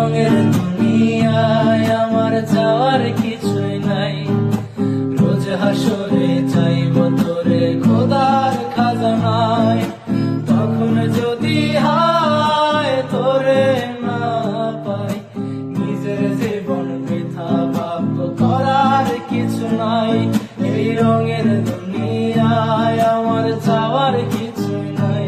রঙের দুনিয়ায় আমার যাওয়ার কিছুই নাই। রোজ হাসরে চাইব তোরে খোদার খাজানায়, তখন যদি হায় তোরে না পাই, নিজের জীবন বৃথা ভাব করার কিছু নাই। এই রঙের দুনিয়ায় আমার যাওয়ার কিছুই নাই।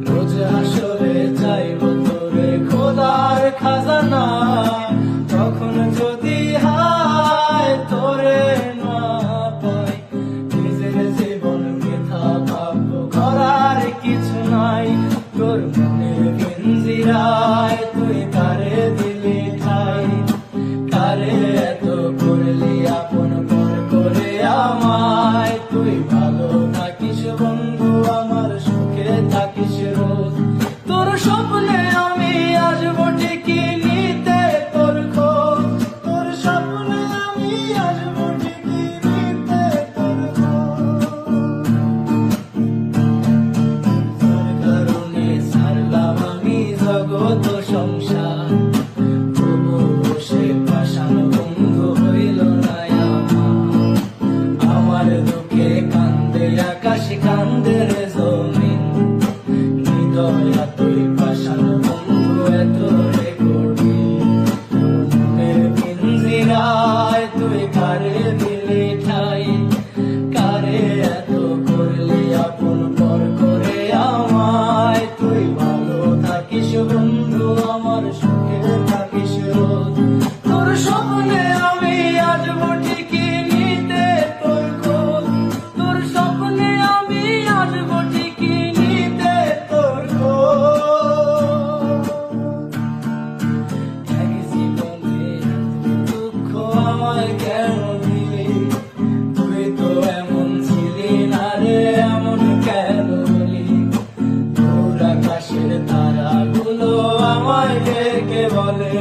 রোজ হাসরে চাইব তোরে খোদার খাজানায়, তখন যদি হায় তোরে না পাই, নিজের জীবন বৃথা ভাব করার কিছু নাই। তোর মনের পিঞ্জিরায় তুই কারে দিলি ঠাই, কারে এত করলি আপন পর করে আমায়। তুই ভালো থাকিস বন্ধু, আমার সুখে থাকিস রোজ। তোর স্বপ্নে আমি আসবো ঠিকই নিতে তোর খোঁজ, তোর স্বপ্নে আমি আসবো ঠিকই নিতে তোর খোঁজ। তোর কারণে ছাড়লাম আমি জগৎ সংসার, তবু সে পাষাণ বন্ধু হইল না আমার। আমার দুঃখে কান্দে আকাশ কান্দে রে জমিন, হৃদয় তুই পাষাণ বন্ধু এত রে কঠিন। তোর মনের পিঞ্জিরায় তুই কারে দিলি ঠাই, কারে এত করলি আপন পর করে আমায়। তুই ভালো থাকিস বন্ধু, আমার সুখে থাকিস রোজ। তোর স্বপ্নে আমি আসবো ঠিকই নিতে তোর খোঁজ, তোর স্বপ্নে আমি আসবো ঠিকই নিতে তোর খোঁজ। এক জীবনে দুঃখ আমায় কেন দিলি, তুই তো এমন ছিলি না রে, এমন কেন হলি। তোর আকাশের তারাগুলো আমায় ডেকে বলে,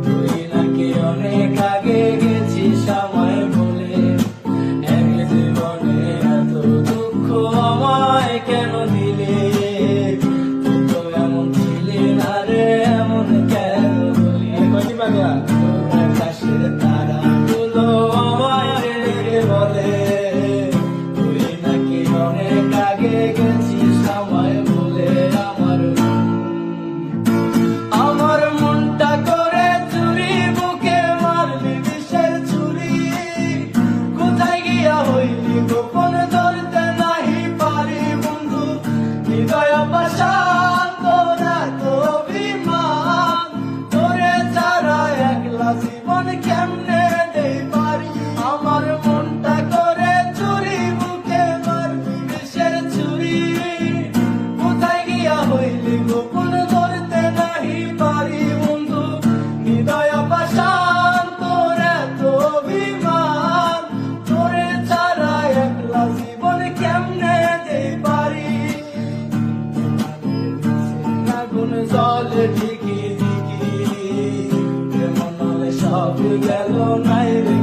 তুই নাকি অনেক আগে গেছিস আমায় বলে। এক জীবনে এত দুঃখ আমায় কেন দিলি, তুই তো এমন ছিলি না রে, এমন কেন হলি। তোর আকাশের তারাগুলো আমায় ডেকে বলে, তুই নাকি অনেক আগে গেছিস আমায় বলে। আমার মনটা করে চুরি, বুকে মারলি বিষের ছুরি। কোথায় গিয়া হইলি গোপন ধরতে নাহি পারি বন্ধু, হৃদয় পাষাণ তোর এত অভিমান। তোরে ছাড়া একলা জীবন কেমনে দেই পারি। আমার মনটা করে চুরি, বুকে মারলি বিষের ছুরি। কোথায় গিয়া হইলি গোপন ধরতে নাহি পারি বন্ধু, হৃদয় পাষাণ তোর এত অভিমান। তোরে ছাড়া একলা জীবন কেমনে দেই পারি। আগুন জলে ঠিকই ঠিকই, প্রেম নলে সব গেল নাই রে।